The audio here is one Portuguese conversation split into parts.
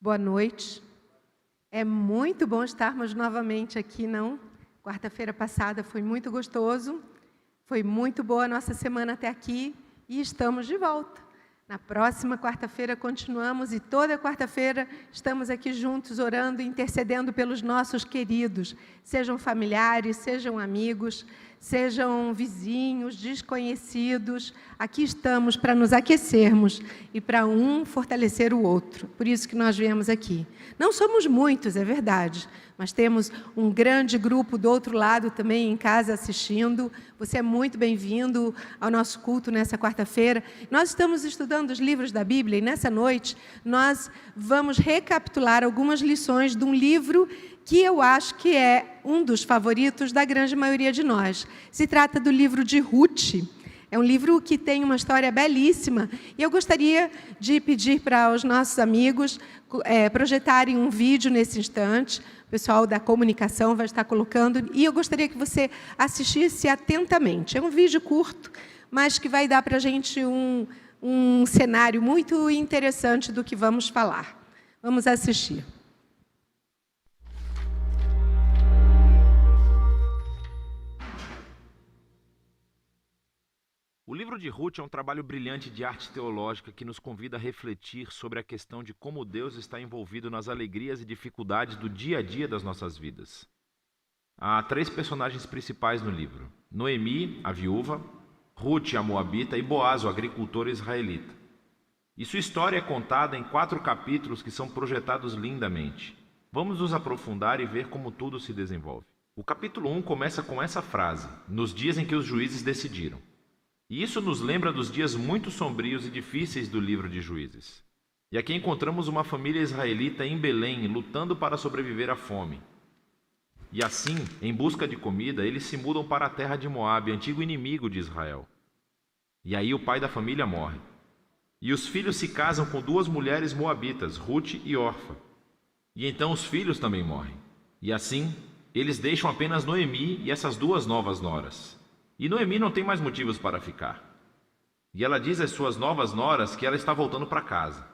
Boa noite. É muito bom estarmos novamente aqui, não? Quarta-feira passada foi muito gostoso, foi muito boa a nossa semana até aqui e estamos de volta. Na próxima quarta-feira continuamos e toda quarta-feira estamos aqui juntos orando e intercedendo pelos nossos queridos, sejam familiares, sejam amigos, sejam vizinhos, desconhecidos. Aqui estamos para nos aquecermos e para um fortalecer o outro. Por isso que nós viemos aqui. Não somos muitos, é verdade, mas temos um grande grupo do outro lado também em casa assistindo. Você é muito bem-vindo ao nosso culto nessa quarta-feira. Nós estamos estudando os livros da Bíblia e nessa noite nós vamos recapitular algumas lições de um livro que eu acho que é um dos favoritos da grande maioria de nós. Se trata do livro de Ruth. É um livro que tem uma história belíssima e eu gostaria de pedir para os nossos amigos projetarem um vídeo nesse instante. O pessoal da comunicação vai estar colocando e eu gostaria que você assistisse atentamente. É um vídeo curto, mas que vai dar para a gente um cenário muito interessante do que vamos falar. Vamos assistir. O livro de Ruth é um trabalho brilhante de arte teológica que nos convida a refletir sobre a questão de como Deus está envolvido nas alegrias e dificuldades do dia a dia das nossas vidas. Há 3 personagens principais no livro: Noemi, a viúva, Ruth, a moabita, e Boaz, o agricultor israelita. E sua história é contada em 4 capítulos que são projetados lindamente. Vamos nos aprofundar e ver como tudo se desenvolve. O capítulo 1 começa com essa frase: nos dias em que os juízes decidiram. E isso nos lembra dos dias muito sombrios e difíceis do livro de Juízes. E aqui encontramos uma família israelita em Belém, lutando para sobreviver à fome. E assim, em busca de comida, eles se mudam para a terra de Moabe, antigo inimigo de Israel. E aí o pai da família morre. E os filhos se casam com 2 mulheres moabitas, Ruth e Orfa. E então os filhos também morrem. E assim, eles deixam apenas Noemi e essas 2 novas noras. E Noemi não tem mais motivos para ficar. E ela diz às suas novas noras que ela está voltando para casa.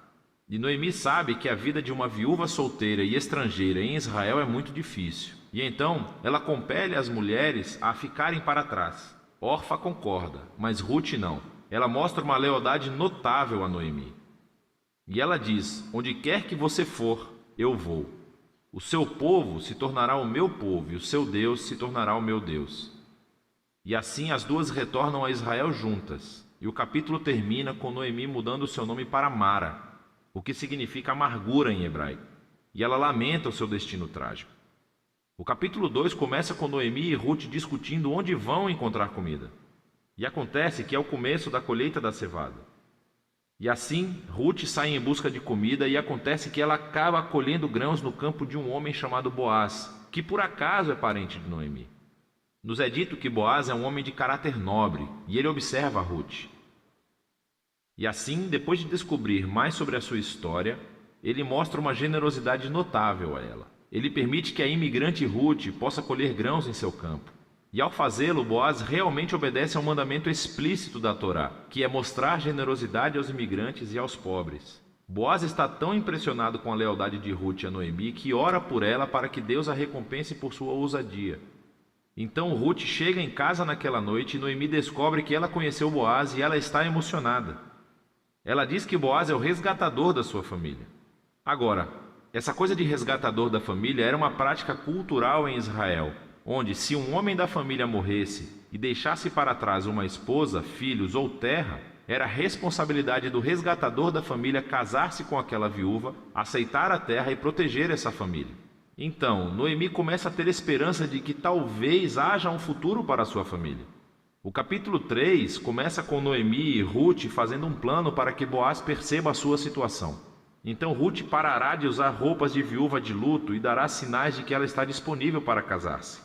E Noemi sabe que a vida de uma viúva solteira e estrangeira em Israel é muito difícil. E então ela compele as mulheres a ficarem para trás. Orfa concorda, mas Ruth não. Ela mostra uma lealdade notável a Noemi. E ela diz: onde quer que você for, eu vou. O seu povo se tornará o meu povo e o seu Deus se tornará o meu Deus. E assim as 2 retornam a Israel juntas. E o capítulo termina com Noemi mudando seu nome para Mara, o que significa amargura em hebraico. E ela lamenta o seu destino trágico. O capítulo 2 começa com Noemi e Ruth discutindo onde vão encontrar comida. E acontece que é o começo da colheita da cevada. E assim, Ruth sai em busca de comida e acontece que ela acaba colhendo grãos no campo de um homem chamado Boaz, que por acaso é parente de Noemi. Nos é dito que Boaz é um homem de caráter nobre, e ele observa Ruth. E assim, depois de descobrir mais sobre a sua história, ele mostra uma generosidade notável a ela. Ele permite que a imigrante Ruth possa colher grãos em seu campo. E ao fazê-lo, Boaz realmente obedece a um mandamento explícito da Torá, que é mostrar generosidade aos imigrantes e aos pobres. Boaz está tão impressionado com a lealdade de Ruth a Noemi que ora por ela para que Deus a recompense por sua ousadia. Então Ruth chega em casa naquela noite e Noemi descobre que ela conheceu Boaz e ela está emocionada. Ela diz que Boaz é o resgatador da sua família. Agora, essa coisa de resgatador da família era uma prática cultural em Israel, onde se um homem da família morresse e deixasse para trás uma esposa, filhos ou terra, era responsabilidade do resgatador da família casar-se com aquela viúva, aceitar a terra e proteger essa família. Então, Noemi começa a ter esperança de que talvez haja um futuro para a sua família. O capítulo 3 começa com Noemi e Ruth fazendo um plano para que Boaz perceba a sua situação. Então Ruth parará de usar roupas de viúva de luto e dará sinais de que ela está disponível para casar-se.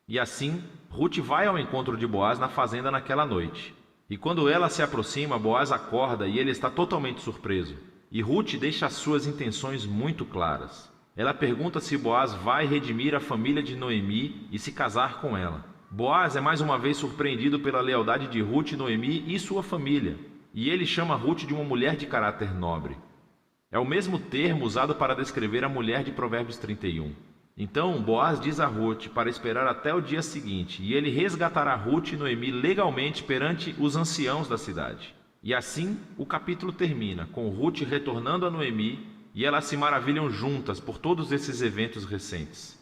E assim, Ruth vai ao encontro de Boaz na fazenda naquela noite. E quando ela se aproxima, Boaz acorda e ele está totalmente surpreso. E Ruth deixa as suas intenções muito claras. Ela pergunta se Boaz vai redimir a família de Noemi e se casar com ela. Boaz é mais uma vez surpreendido pela lealdade de Ruth, Noemi e sua família. E ele chama Ruth de uma mulher de caráter nobre. É o mesmo termo usado para descrever a mulher de Provérbios 31. Então Boaz diz a Ruth para esperar até o dia seguinte, e ele resgatará Ruth e Noemi legalmente perante os anciãos da cidade. E assim o capítulo termina, com Ruth retornando a Noemi, e elas se maravilham juntas por todos esses eventos recentes.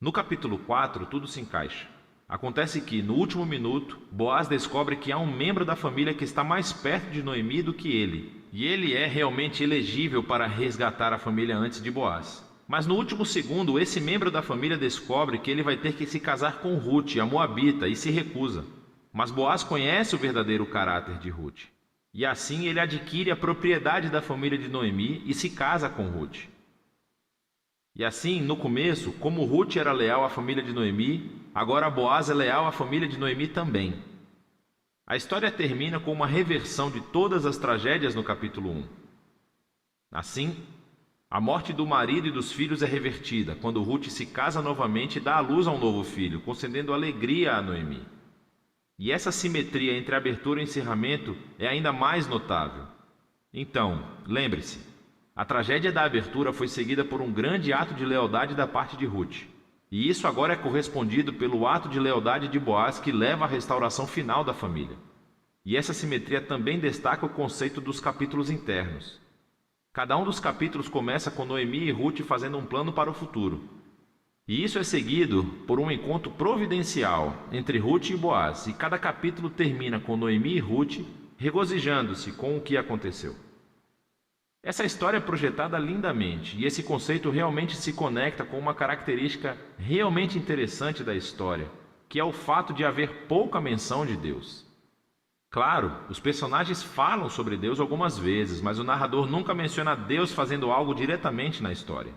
No capítulo 4, tudo se encaixa. Acontece que, no último minuto, Boaz descobre que há um membro da família que está mais perto de Noemi do que ele, e ele é realmente elegível para resgatar a família antes de Boaz. Mas no último segundo, esse membro da família descobre que ele vai ter que se casar com Ruth, a moabita, e se recusa. Mas Boaz conhece o verdadeiro caráter de Ruth. E assim ele adquire a propriedade da família de Noemi e se casa com Ruth. E assim, no começo, como Ruth era leal à família de Noemi, agora Boaz é leal à família de Noemi também. A história termina com uma reversão de todas as tragédias no capítulo 1. Assim, a morte do marido e dos filhos é revertida, quando Ruth se casa novamente e dá à luz a um novo filho, concedendo alegria a Noemi. E essa simetria entre abertura e encerramento é ainda mais notável. Então, lembre-se, a tragédia da abertura foi seguida por um grande ato de lealdade da parte de Ruth. E isso agora é correspondido pelo ato de lealdade de Boaz que leva à restauração final da família. E essa simetria também destaca o conceito dos capítulos internos. Cada um dos capítulos começa com Noemi e Ruth fazendo um plano para o futuro. E isso é seguido por um encontro providencial entre Ruth e Boaz, e cada capítulo termina com Noemi e Ruth regozijando-se com o que aconteceu. Essa história é projetada lindamente, e esse conceito realmente se conecta com uma característica realmente interessante da história, que é o fato de haver pouca menção de Deus. Claro, os personagens falam sobre Deus algumas vezes, mas o narrador nunca menciona Deus fazendo algo diretamente na história.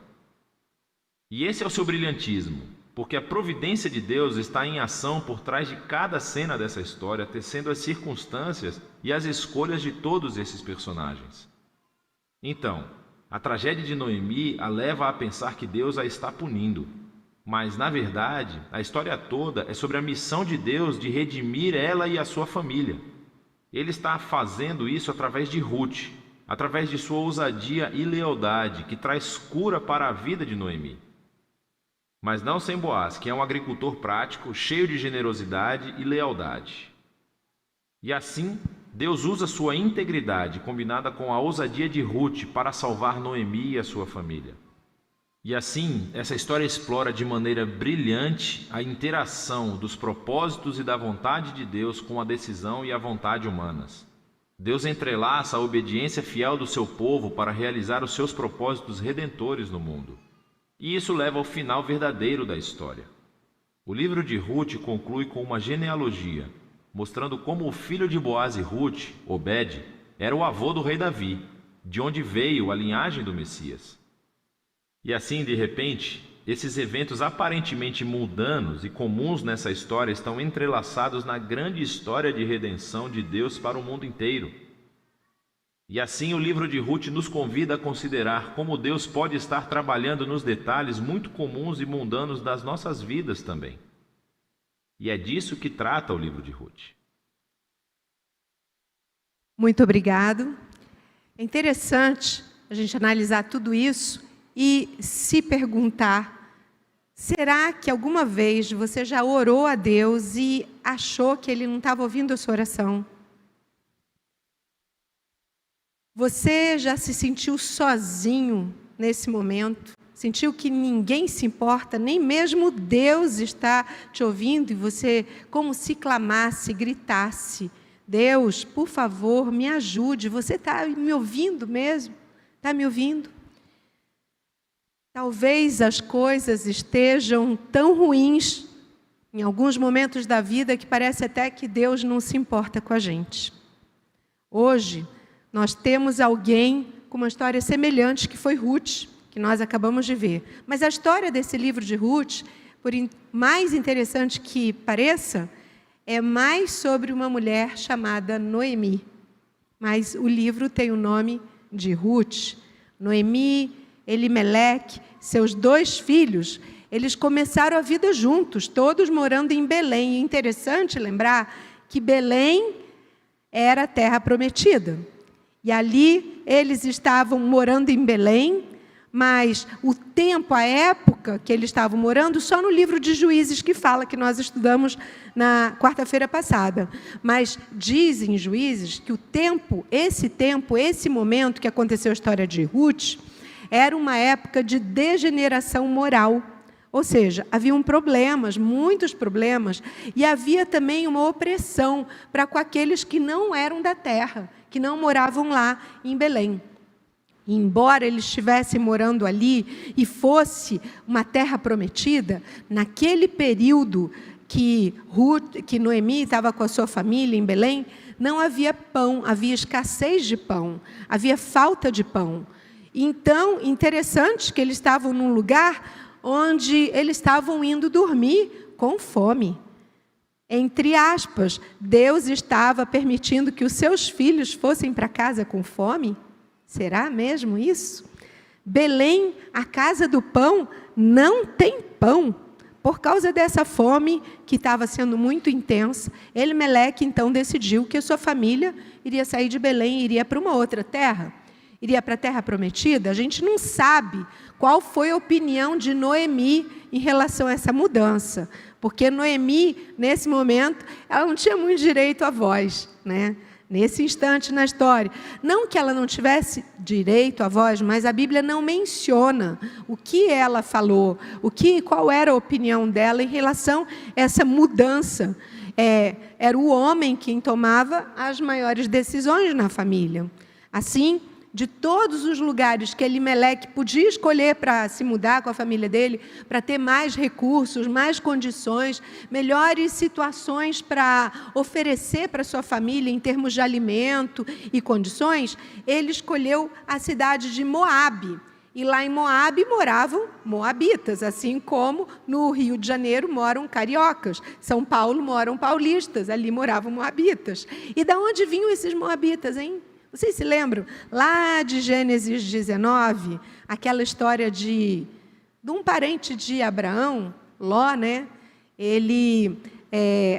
E esse é o seu brilhantismo, porque a providência de Deus está em ação por trás de cada cena dessa história, tecendo as circunstâncias e as escolhas de todos esses personagens. Então, a tragédia de Noemi a leva a pensar que Deus a está punindo. Mas, na verdade, a história toda é sobre a missão de Deus de redimir ela e a sua família. Ele está fazendo isso através de Ruth, através de sua ousadia e lealdade, que traz cura para a vida de Noemi. Mas não sem Boaz, que é um agricultor prático, cheio de generosidade e lealdade. E assim, Deus usa sua integridade, combinada com a ousadia de Ruth, para salvar Noemi e a sua família. E assim, essa história explora de maneira brilhante a interação dos propósitos e da vontade de Deus com a decisão e a vontade humanas. Deus entrelaça a obediência fiel do seu povo para realizar os seus propósitos redentores no mundo. E isso leva ao final verdadeiro da história. O livro de Ruth conclui com uma genealogia, mostrando como o filho de Boaz e Ruth, Obed, era o avô do rei Davi, de onde veio a linhagem do Messias. E assim, de repente, esses eventos aparentemente mundanos e comuns nessa história estão entrelaçados na grande história de redenção de Deus para o mundo inteiro. E assim o livro de Ruth nos convida a considerar como Deus pode estar trabalhando nos detalhes muito comuns e mundanos das nossas vidas também. E é disso que trata o livro de Ruth. Muito obrigado. É interessante a gente analisar tudo isso e se perguntar, será que alguma vez você já orou a Deus e achou que Ele não estava ouvindo a sua oração? Você já se sentiu sozinho nesse momento? Sentiu que ninguém se importa, nem mesmo Deus está te ouvindo, e você, como se clamasse, gritasse, Deus, por favor, me ajude, você está me ouvindo mesmo? Está me ouvindo? Talvez as coisas estejam tão ruins, em alguns momentos da vida, que parece até que Deus não se importa com a gente. Hoje, nós temos alguém com uma história semelhante, que foi Ruth, que nós acabamos de ver. Mas a história desse livro de Ruth, por mais interessante que pareça, é mais sobre uma mulher chamada Noemi. Mas o livro tem o nome de Ruth. Noemi, Elimeleque, seus 2 filhos, eles começaram a vida juntos, todos morando em Belém. É interessante lembrar que Belém era a terra prometida. E ali eles estavam morando em Belém, mas o tempo, a época que eles estavam morando, só no livro de Juízes que fala, que nós estudamos na quarta-feira passada. Mas dizem Juízes que o tempo, esse momento que aconteceu a história de Ruth, era uma época de degeneração moral. Ou seja, haviam problemas, muitos problemas, e havia também uma opressão para com aqueles que não eram da terra, que não moravam lá em Belém. Embora eles estivessem morando ali e fosse uma terra prometida, naquele período que Noemi estava com a sua família em Belém, não havia pão, havia escassez de pão, havia falta de pão. Então, interessante que eles estavam num lugar onde eles estavam indo dormir com fome. Entre aspas, Deus estava permitindo que os seus filhos fossem para casa com fome? Será mesmo isso? Belém, a casa do pão, não tem pão. Por causa dessa fome que estava sendo muito intensa, Elimeleque então decidiu que a sua família iria sair de Belém e iria para uma outra terra. Iria para a terra prometida. A gente não sabe qual foi a opinião de Noemi em relação a essa mudança. Porque Noemi, nesse momento, ela não tinha muito direito à voz, né? Nesse instante na história. Não que ela não tivesse direito à voz, mas a Bíblia não menciona o que ela falou, qual era a opinião dela em relação a essa mudança. Era o homem quem tomava as maiores decisões na família. Assim, de todos os lugares que Elimeleque podia escolher para se mudar com a família dele, para ter mais recursos, mais condições, melhores situações para oferecer para sua família em termos de alimento e condições, ele escolheu a cidade de Moabe. E lá em Moabe moravam moabitas, assim como no Rio de Janeiro moram cariocas, São Paulo moram paulistas, ali moravam moabitas. E de onde vinham esses moabitas, hein? Vocês se lembram? Lá de Gênesis 19, aquela história de um parente de Abraão, Ló, né?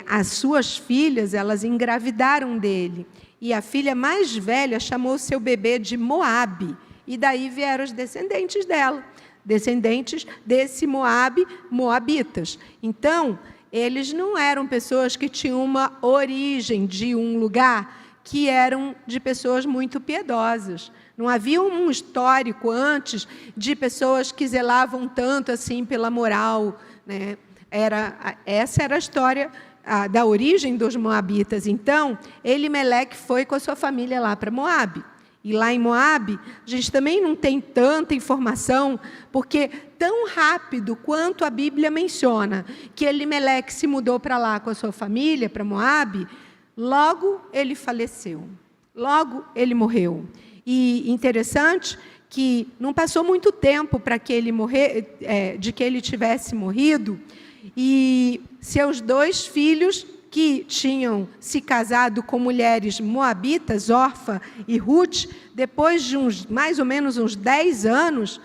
As suas filhas, elas engravidaram dele. E a filha mais velha chamou seu bebê de Moabe. E daí vieram os descendentes dela, descendentes desse Moabe, moabitas. Então, eles não eram pessoas que tinham uma origem de um lugar que eram de pessoas muito piedosas. Não havia um histórico antes de pessoas que zelavam tanto assim pela moral, né? Essa era a história da origem dos moabitas. Então, Elimeleque foi com a sua família lá para Moabe. E lá em Moabe, a gente também não tem tanta informação, porque tão rápido quanto a Bíblia menciona que Elimeleque se mudou para lá com a sua família, para Moabe, logo ele faleceu, logo ele morreu. E interessante que não passou muito tempo para que ele de que ele tivesse morrido, e seus 2 filhos, que tinham se casado com mulheres moabitas, Orfa e Ruth, depois de mais ou menos uns 10 anos,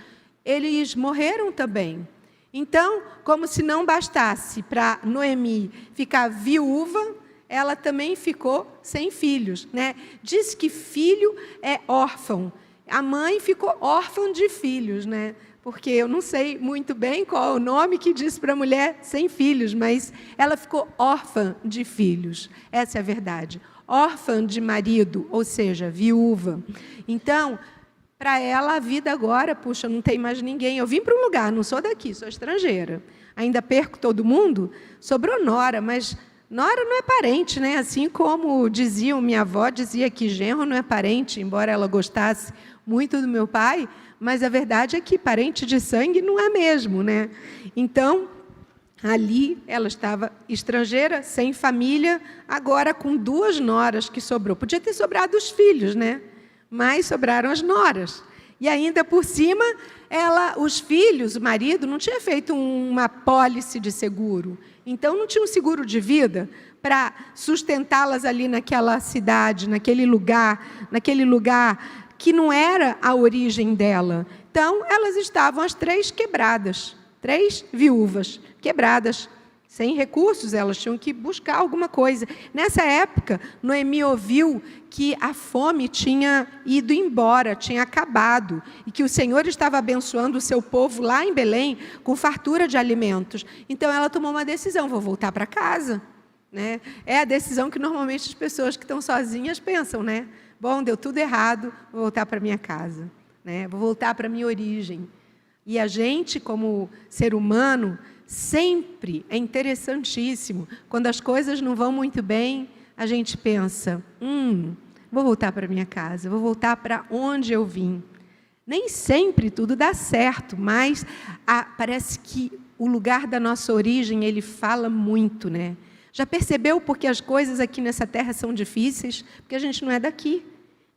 eles morreram também. Então, como se não bastasse para Noemi ficar viúva, ela também ficou sem filhos, né? Diz que filho é órfão. A mãe ficou órfã de filhos, né? Porque eu não sei muito bem qual é o nome que diz para a mulher sem filhos, mas ela ficou órfã de filhos. Essa é a verdade. Órfã de marido, ou seja, viúva. Então, para ela, a vida agora, puxa, não tem mais ninguém. Eu vim para um lugar, não sou daqui, sou estrangeira. Ainda perco todo mundo? Sobrou nora, mas nora não é parente, né? Assim como minha avó dizia que genro não é parente, embora ela gostasse muito do meu pai, mas a verdade é que parente de sangue não é mesmo, né? Então, ali ela estava estrangeira, sem família, agora com 2 noras que sobrou. Podia ter sobrado os filhos, né? Mas sobraram as noras. E ainda por cima, os filhos, o marido, não tinha feito uma pólice de seguro. Então, não tinha um seguro de vida para sustentá-las ali naquela cidade, naquele lugar que não era a origem dela. Então, elas estavam as 3 quebradas, 3 viúvas, quebradas, sem recursos, elas tinham que buscar alguma coisa. Nessa época, Noemi ouviu que a fome tinha ido embora, tinha acabado, e que o Senhor estava abençoando o seu povo lá em Belém com fartura de alimentos. Então, ela tomou uma decisão: vou voltar para casa. Né? É a decisão que normalmente as pessoas que estão sozinhas pensam, né? Bom, deu tudo errado, vou voltar para minha casa, né? Vou voltar para a minha origem. E a gente, como ser humano, sempre é interessantíssimo. Quando as coisas não vão muito bem, a gente pensa, vou voltar para minha casa, vou voltar para onde eu vim. Nem sempre tudo dá certo, mas parece que o lugar da nossa origem, ele fala muito, né? Já percebeu porque as coisas aqui nessa terra são difíceis? Porque a gente não é daqui.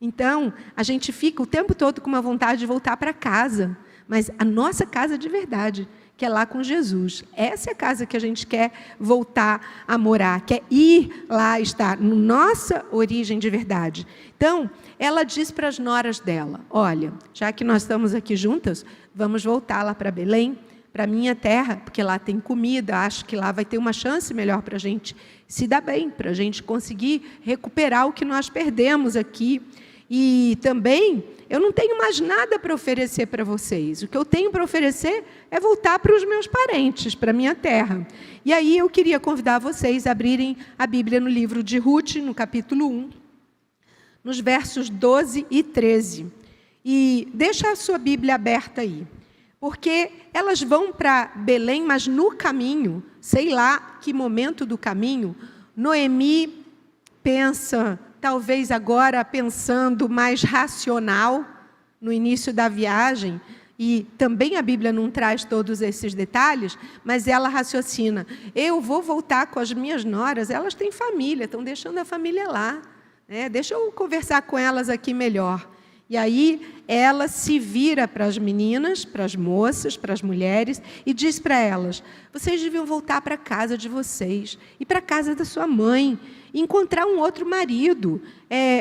Então, a gente fica o tempo todo com uma vontade de voltar para casa. Mas a nossa casa de verdade, que é lá com Jesus. Essa é a casa que a gente quer voltar a morar, quer ir lá estar, na nossa origem de verdade. Então, ela diz para as noras dela, olha, já que nós estamos aqui juntas, vamos voltar lá para Belém, para a minha terra, porque lá tem comida, acho que lá vai ter uma chance melhor para a gente se dar bem, para a gente conseguir recuperar o que nós perdemos aqui. E também, eu não tenho mais nada para oferecer para vocês. O que eu tenho para oferecer é voltar para os meus parentes, para a minha terra. E aí eu queria convidar vocês a abrirem a Bíblia no livro de Ruth, no capítulo 1, nos versos 12 e 13. E deixa a sua Bíblia aberta aí. Porque elas vão para Belém, mas no caminho, sei lá que momento do caminho, Noemi pensa, talvez agora pensando mais racional, no início da viagem, e também a Bíblia não traz todos esses detalhes, mas ela raciocina, eu vou voltar com as minhas noras, elas têm família, estão deixando a família lá, né? Deixa eu conversar com elas aqui melhor. E aí ela se vira para as meninas, para as moças, para as mulheres, e diz para elas, vocês deviam voltar para a casa de vocês, e para a casa da sua mãe, e encontrar um outro marido.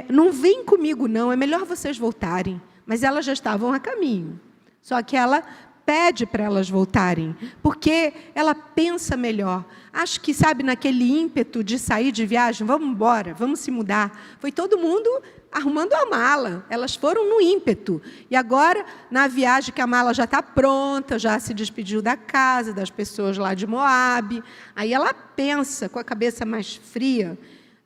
Não vem comigo não, é melhor vocês voltarem. Mas elas já estavam a caminho. Só que ela pede para elas voltarem, porque ela pensa melhor. Acho que, sabe, naquele ímpeto de sair de viagem, vamos embora, vamos se mudar. Foi todo mundo arrumando a mala, elas foram no ímpeto. E agora, na viagem que a mala já está pronta, já se despediu da casa, das pessoas lá de Moabe, aí ela pensa com a cabeça mais fria,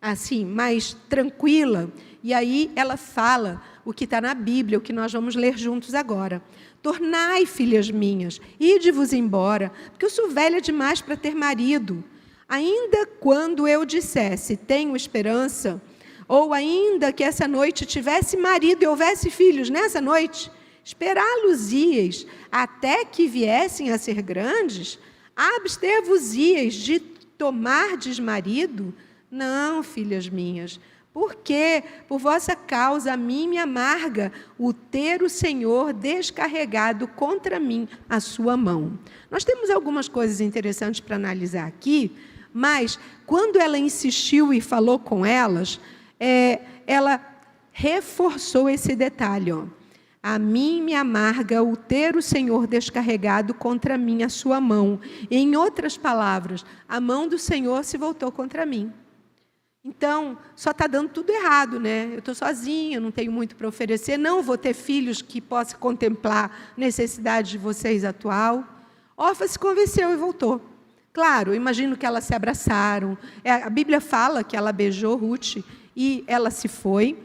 assim, mais tranquila, e aí ela fala o que está na Bíblia, o que nós vamos ler juntos agora. Tornai, filhas minhas, ide-vos embora, porque eu sou velha demais para ter marido. Ainda quando eu dissesse, tenho esperança, ou ainda que essa noite tivesse marido e houvesse filhos nessa noite, esperá-los-íeis até que viessem a ser grandes, abster-vos-íeis de tomardes marido? Não, filhas minhas, porque por vossa causa a mim me amarga o ter o Senhor descarregado contra mim a sua mão. Nós temos algumas coisas interessantes para analisar aqui, mas quando ela insistiu e falou com elas, ela reforçou esse detalhe. A mim me amarga o ter o Senhor descarregado contra mim a sua mão. Em outras palavras, a mão do Senhor se voltou contra mim. Então, só está dando tudo errado, né? Eu estou sozinha, não tenho muito para oferecer, não vou ter filhos que possam contemplar a necessidade de vocês atual. Orfa se convenceu e voltou. Claro, eu imagino que elas se abraçaram. A Bíblia fala que ela beijou Ruth e ela se foi,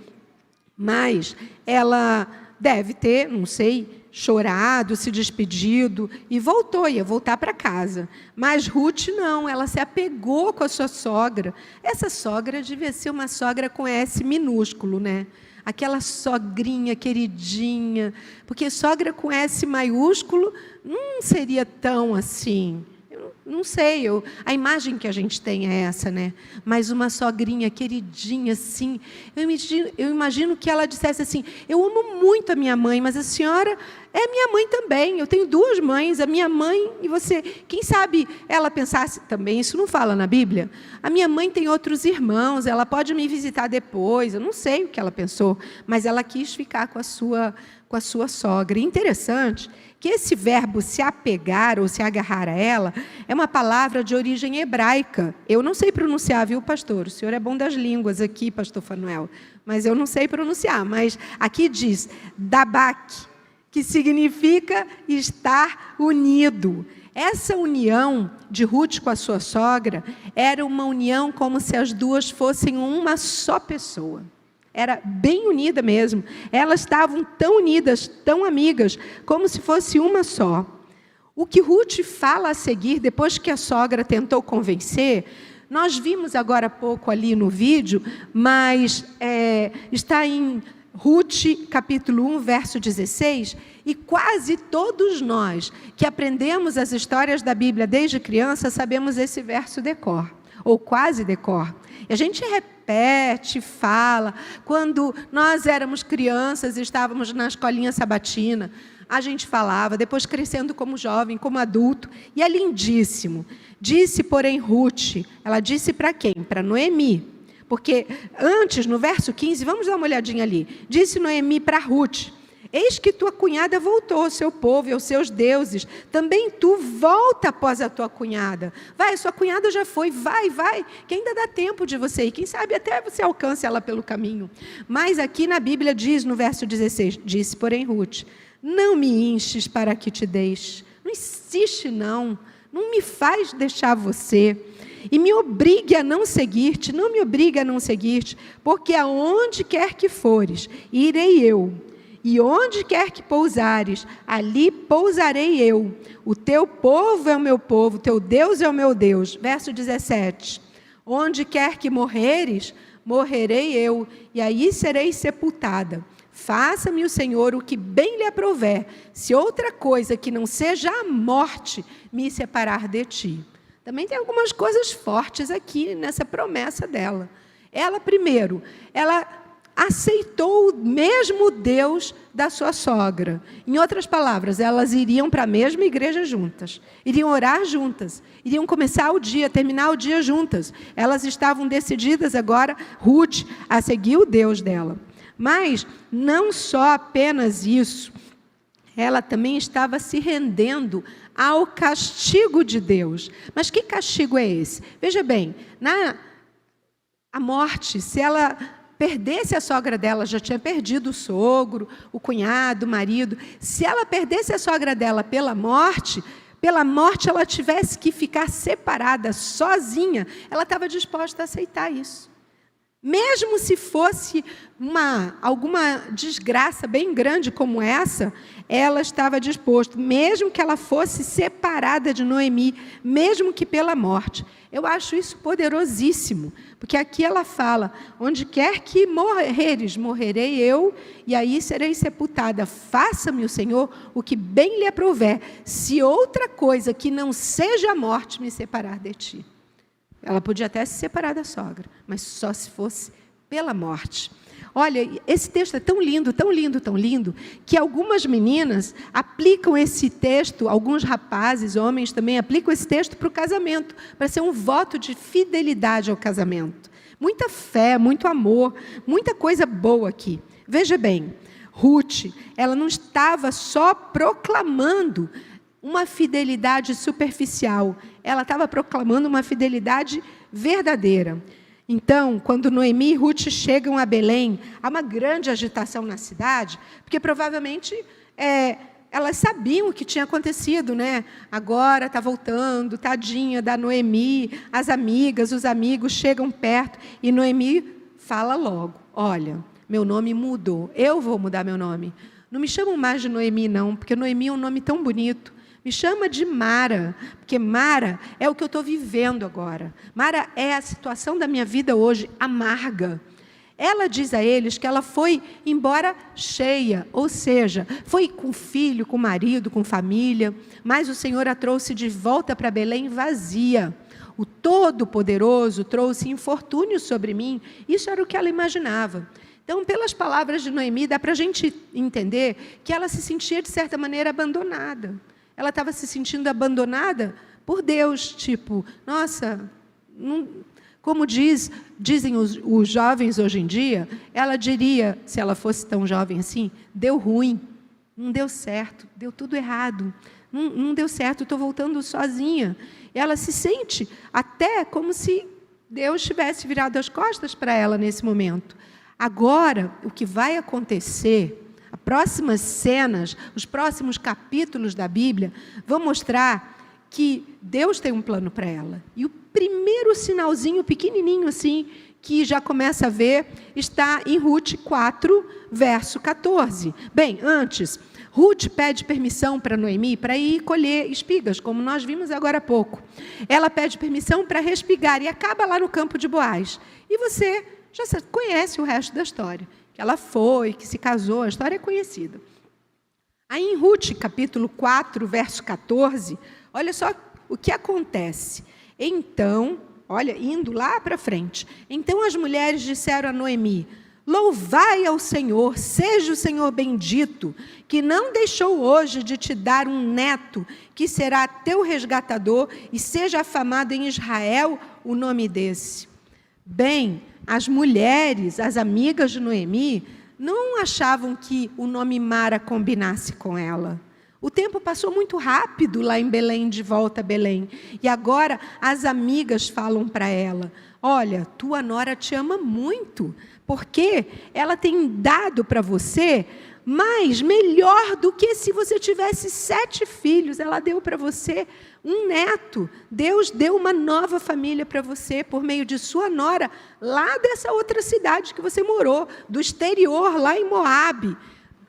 mas ela deve ter, não sei, chorado, se despedido e voltou, ia voltar para casa. Mas Ruth não, ela se apegou com a sua sogra. Essa sogra devia ser uma sogra com S minúsculo, né? Aquela sogrinha queridinha, porque sogra com S maiúsculo não seria tão assim. Não sei, a imagem que a gente tem é essa, né? Mas uma sogrinha queridinha, assim. Eu imagino que ela dissesse assim, eu amo muito a minha mãe, mas a senhora é minha mãe também. Eu tenho duas mães, a minha mãe e você. Quem sabe ela pensasse, também isso não fala na Bíblia, a minha mãe tem outros irmãos, ela pode me visitar depois. Eu não sei o que ela pensou, mas ela quis ficar com a com a sua sogra. Interessante que esse verbo se apegar ou se agarrar a ela é uma palavra de origem hebraica. Eu não sei pronunciar, viu, pastor? O senhor é bom das línguas aqui, pastor Fanuel, mas eu não sei pronunciar. Mas aqui diz dabak, que significa estar unido. Essa união de Ruth com a sua sogra era uma união como se as duas fossem uma só pessoa. Era bem unida mesmo. Elas estavam tão unidas, tão amigas, como se fosse uma só. O que Ruth fala a seguir, depois que a sogra tentou convencer, nós vimos agora há pouco ali no vídeo, mas está em Ruth, capítulo 1, verso 16, e quase todos nós que aprendemos as histórias da Bíblia desde criança sabemos esse verso de cor, ou quase de cor. E a gente repete, fala. Quando nós éramos crianças e estávamos na escolinha sabatina, a gente falava, depois crescendo como jovem, como adulto, e é lindíssimo. Disse, porém, Ruth, ela disse para quem? Para Noemi. Porque antes, no verso 15, vamos dar uma olhadinha ali, disse Noemi para Ruth: eis que tua cunhada voltou ao seu povo e aos seus deuses, também tu volta após a tua cunhada. Vai, sua cunhada já foi, vai, que ainda dá tempo de você ir, quem sabe até você alcance ela pelo caminho. Mas aqui na Bíblia diz, no verso 16, disse, porém, Ruth, não me enches para que te deixe, não insiste não me faz deixar você, e me obrigue a não seguir-te, não me obrigue a não seguir-te, porque aonde quer que fores, irei eu, e onde quer que pousares, ali pousarei eu. O teu povo é o meu povo, o teu Deus é o meu Deus. Verso 17. Onde quer que morreres, morrerei eu, e aí serei sepultada. Faça-me o Senhor o que bem lhe aprouver, se outra coisa que não seja a morte me separar de ti. Também tem algumas coisas fortes aqui nessa promessa dela. Ela, primeiro, ela aceitou o mesmo Deus da sua sogra. Em outras palavras, elas iriam para a mesma igreja juntas, iriam orar juntas, iriam começar o dia, terminar o dia juntas. Elas estavam decididas agora, Ruth, a seguir o Deus dela. Mas não só apenas isso, ela também estava se rendendo ao castigo de Deus. Mas que castigo é esse? Veja bem, a morte, se ela perdesse a sogra dela, já tinha perdido o sogro, o cunhado, o marido. Se ela perdesse a sogra dela pela morte ela tivesse que ficar separada, sozinha, ela estava disposta a aceitar isso. Mesmo se fosse alguma desgraça bem grande como essa, ela estava disposta, mesmo que ela fosse separada de Noemi, mesmo que pela morte. Eu acho isso poderosíssimo, porque aqui ela fala, onde quer que morreres, morrerei eu, e aí serei sepultada. Faça-me o Senhor o que bem lhe aprouver, se outra coisa que não seja a morte me separar de ti. Ela podia até se separar da sogra, mas só se fosse pela morte. Olha, esse texto é tão lindo, tão lindo, tão lindo, que algumas meninas aplicam esse texto, alguns rapazes, homens também, aplicam esse texto para o casamento, para ser um voto de fidelidade ao casamento. Muita fé, muito amor, muita coisa boa aqui. Veja bem, Ruth, ela não estava só proclamando uma fidelidade superficial, ela estava proclamando uma fidelidade verdadeira. Então, quando Noemi e Ruth chegam a Belém, há uma grande agitação na cidade, porque provavelmente elas sabiam o que tinha acontecido, né? Agora está voltando, tadinha da Noemi, as amigas, os amigos chegam perto, e Noemi fala logo, olha, meu nome mudou, eu vou mudar meu nome. Não me chamam mais de Noemi não, porque Noemi é um nome tão bonito. Me chama de Mara, porque Mara é o que eu estou vivendo agora. Mara é a situação da minha vida hoje, amarga. Ela diz a eles que ela foi embora cheia, ou seja, foi com filho, com marido, com família, mas o Senhor a trouxe de volta para Belém vazia. O Todo-Poderoso trouxe infortúnio sobre mim. Isso era o que ela imaginava. Então, pelas palavras de Noemi, dá para a gente entender que ela se sentia, de certa maneira, abandonada. Ela estava se sentindo abandonada por Deus, tipo, nossa, não, como dizem os jovens hoje em dia, ela diria, se ela fosse tão jovem assim, deu ruim, Não deu certo, deu tudo errado. Não deu certo, estou voltando sozinha. Ela se sente até como se Deus tivesse virado as costas para ela nesse momento. Agora, o que vai acontecer, as próximas cenas, os próximos capítulos da Bíblia, vão mostrar que Deus tem um plano para ela. E o primeiro sinalzinho pequenininho assim, que já começa a ver, está em Ruth 4, verso 14. Bem, antes, Ruth pede permissão para Noemi para ir colher espigas, como nós vimos agora há pouco. Ela pede permissão para respigar e acaba lá no campo de Boaz. E você já conhece o resto da história. Que ela foi, que se casou, a história é conhecida. Aí em Ruth, capítulo 4, verso 14, olha só o que acontece. Então, olha, indo lá para frente. Então as mulheres disseram a Noemi: louvai ao Senhor, seja o Senhor bendito, que não deixou hoje de te dar um neto, que será teu resgatador, e seja afamado em Israel o nome desse. Bem, as mulheres, as amigas de Noemi, não achavam que o nome Mara combinasse com ela. O tempo passou muito rápido lá em Belém, de volta a Belém. E agora as amigas falam para ela: olha, tua nora te ama muito, porque ela tem dado para você mais, melhor do que se você tivesse 7 filhos. Ela deu para você um neto. Deus deu uma nova família para você, por meio de sua nora, lá dessa outra cidade que você morou, do exterior, lá em Moabe.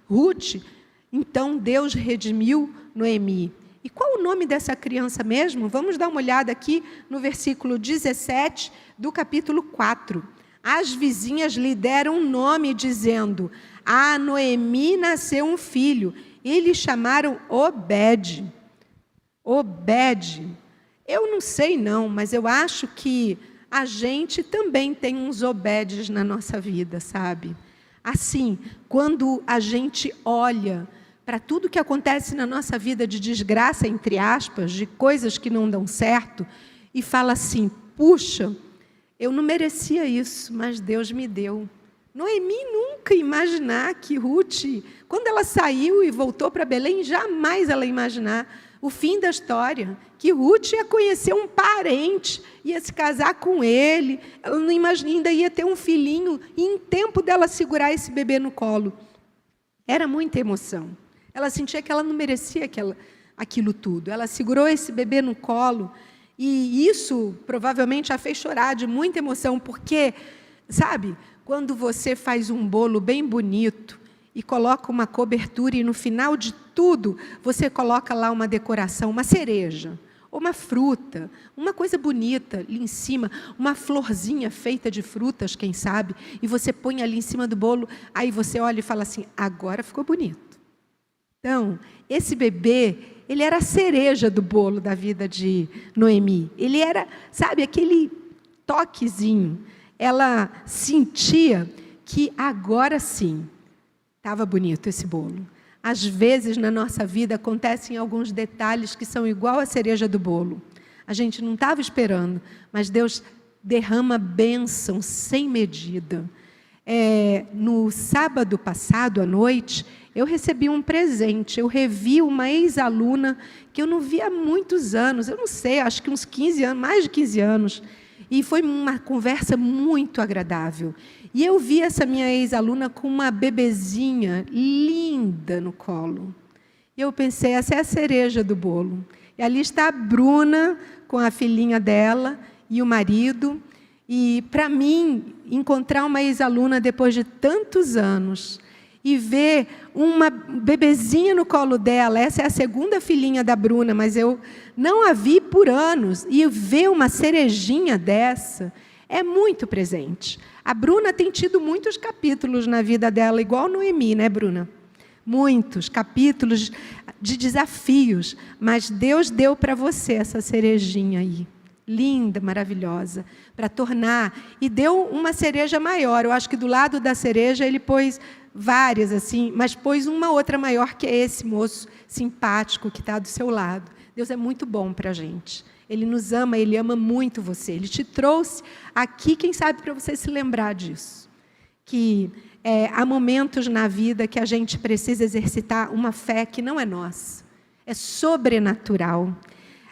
Ruth. Então, Deus redimiu Noemi. E qual o nome dessa criança mesmo? Vamos dar uma olhada aqui no versículo 17 do capítulo 4. As vizinhas lhe deram um nome, dizendo: a Noemi nasceu um filho. E lhe chamaram Obed. Obed. Eu não sei não, mas eu acho que a gente também tem uns Obedes na nossa vida, sabe? Assim, quando a gente olha para tudo que acontece na nossa vida de desgraça, entre aspas, de coisas que não dão certo, e fala assim: puxa, eu não merecia isso, mas Deus me deu. Noemi nunca ia imaginar que Ruth, quando ela saiu e voltou para Belém, jamais ela ia imaginar o fim da história, que Ruth ia conhecer um parente, ia se casar com ele, ela não imagina, ainda ia ter um filhinho, e em tempo dela segurar esse bebê no colo. Era muita emoção. Ela sentia que ela não merecia aquilo tudo. Ela segurou esse bebê no colo, e isso provavelmente a fez chorar de muita emoção, porque, sabe, quando você faz um bolo bem bonito e coloca uma cobertura, e no final de tudo você coloca lá uma decoração, uma cereja, ou uma fruta, uma coisa bonita ali em cima, uma florzinha feita de frutas, quem sabe, e você põe ali em cima do bolo, aí você olha e fala assim: agora ficou bonito. Então, esse bebê, ele era a cereja do bolo da vida de Noemi. Ele era, sabe, aquele toquezinho. Ela sentia que agora sim estava bonito esse bolo. Às vezes, na nossa vida, acontecem alguns detalhes que são igual a cereja do bolo. A gente não estava esperando, mas Deus derrama bênção sem medida. No sábado passado, à noite, eu recebi um presente. Eu revi uma ex-aluna que eu não via há muitos anos. Eu não sei, acho que uns 15 anos, mais de 15 anos. E foi uma conversa muito agradável. E eu vi essa minha ex-aluna com uma bebezinha linda no colo. E eu pensei: essa é a cereja do bolo. E ali está a Bruna com a filhinha dela e o marido. E, para mim, encontrar uma ex-aluna depois de tantos anos e ver uma bebezinha no colo dela, essa é a segunda filhinha da Bruna, mas eu não a vi por anos, e ver uma cerejinha dessa é muito presente. A Bruna tem tido muitos capítulos na vida dela, igual Noemi, né, Bruna? Muitos capítulos de desafios, mas Deus deu para você essa cerejinha aí. Linda, maravilhosa, para tornar, e deu uma cereja maior. Eu acho que do lado da cereja ele pôs várias assim, mas pôs uma outra maior, que é esse moço simpático que está do seu lado. Deus é muito bom para a gente. Ele nos ama, Ele ama muito você. Ele te trouxe aqui, quem sabe, para você se lembrar disso. Que há momentos na vida que a gente precisa exercitar uma fé que não é nossa, é sobrenatural.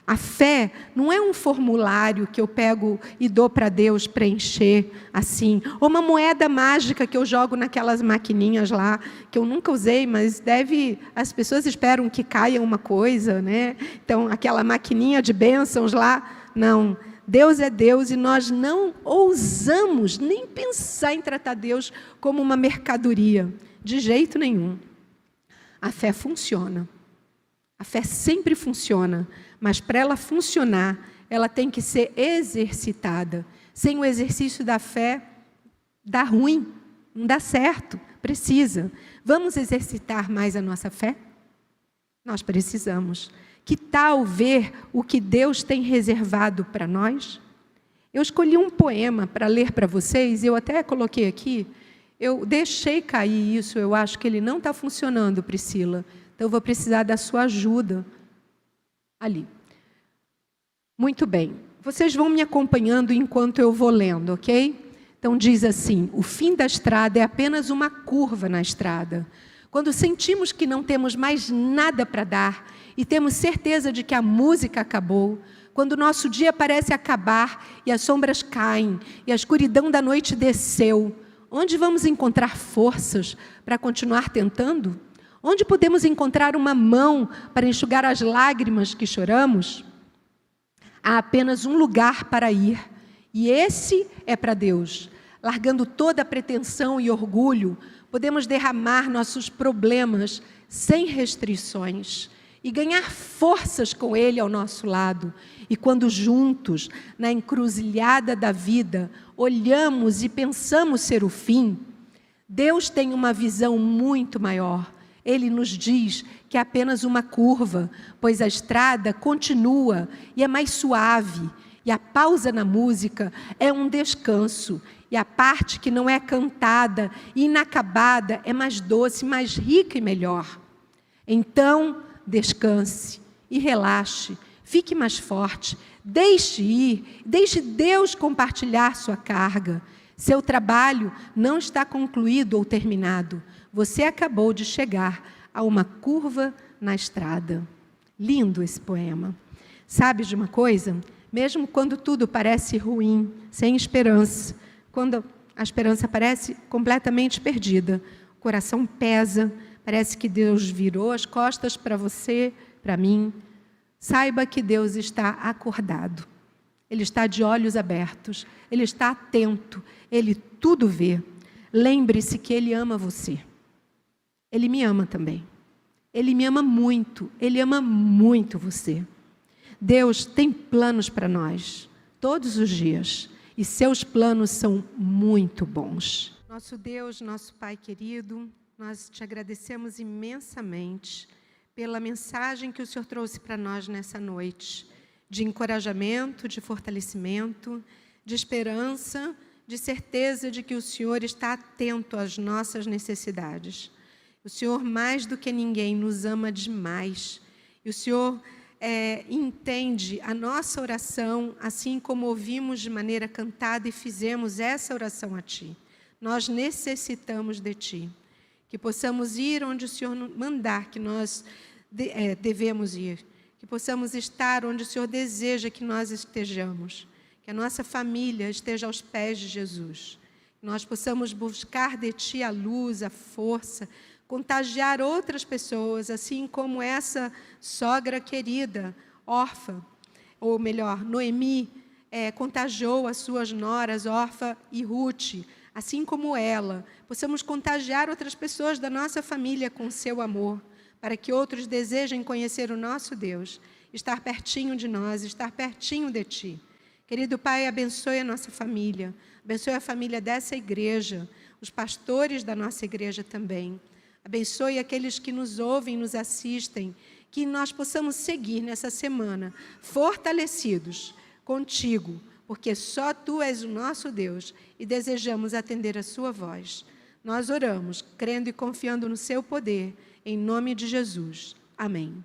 A fé não é um formulário que eu pego e dou para Deus preencher assim, ou uma moeda mágica que eu jogo naquelas maquininhas lá, que eu nunca usei, mas as pessoas esperam que caia uma coisa, né? Então, aquela maquininha de bênçãos lá, não. Deus é Deus e nós não ousamos nem pensar em tratar Deus como uma mercadoria, de jeito nenhum. A fé funciona. A fé sempre funciona, mas para ela funcionar, ela tem que ser exercitada. Sem o exercício da fé, dá ruim, não dá certo, precisa. Vamos exercitar mais a nossa fé? Nós precisamos. Que tal ver o que Deus tem reservado para nós? Eu escolhi um poema para ler para vocês, eu até coloquei aqui, eu deixei cair isso, eu acho que ele não está funcionando, Priscila. Então, eu vou precisar da sua ajuda ali. Muito bem. Vocês vão me acompanhando enquanto eu vou lendo, ok? Então, diz assim: o fim da estrada é apenas uma curva na estrada. Quando sentimos que não temos mais nada para dar e temos certeza de que a música acabou, quando o nosso dia parece acabar e as sombras caem e a escuridão da noite desceu, onde vamos encontrar forças para continuar tentando? Onde podemos encontrar uma mão para enxugar as lágrimas que choramos? Há apenas um lugar para ir, e esse é para Deus. Largando toda a pretensão e orgulho, podemos derramar nossos problemas sem restrições e ganhar forças com Ele ao nosso lado. E quando juntos, na encruzilhada da vida, olhamos e pensamos ser o fim, Deus tem uma visão muito maior. Ele nos diz que é apenas uma curva, pois a estrada continua e é mais suave, e a pausa na música é um descanso, e a parte que não é cantada e inacabada é mais doce, mais rica e melhor. Então, descanse e relaxe, fique mais forte, deixe ir, deixe Deus compartilhar sua carga. Seu trabalho não está concluído ou terminado. Você acabou de chegar a uma curva na estrada. Lindo esse poema. Sabe de uma coisa? Mesmo quando tudo parece ruim, sem esperança, quando a esperança parece completamente perdida, o coração pesa, parece que Deus virou as costas para você, para mim, saiba que Deus está acordado. Ele está de olhos abertos, Ele está atento, Ele tudo vê. Lembre-se que Ele ama você. Ele me ama também. Ele me ama muito você. Deus tem planos para nós, todos os dias, e seus planos são muito bons. Nosso Deus, nosso Pai querido, nós te agradecemos imensamente pela mensagem que o Senhor trouxe para nós nessa noite, de encorajamento, de fortalecimento, de esperança, de certeza de que o Senhor está atento às nossas necessidades. O Senhor, mais do que ninguém, nos ama demais. E o Senhor entende a nossa oração, assim como ouvimos de maneira cantada e fizemos essa oração a Ti. Nós necessitamos de Ti. Que possamos ir onde o Senhor mandar que nós devemos ir. Que possamos estar onde o Senhor deseja que nós estejamos. Que a nossa família esteja aos pés de Jesus. Que nós possamos buscar de Ti a luz, a força, contagiar outras pessoas, assim como essa sogra querida, órfã, ou melhor, Noemi, contagiou as suas noras, Orfa e Ruth, assim como ela. Possamos contagiar outras pessoas da nossa família com seu amor, para que outros desejem conhecer o nosso Deus, estar pertinho de nós, estar pertinho de Ti. Querido Pai, abençoe a nossa família, abençoe a família dessa igreja, os pastores da nossa igreja também. Abençoe aqueles que nos ouvem, nos assistem, que nós possamos seguir nessa semana, fortalecidos contigo, porque só Tu és o nosso Deus e desejamos atender a Sua voz. Nós oramos, crendo e confiando no Seu poder, em nome de Jesus. Amém.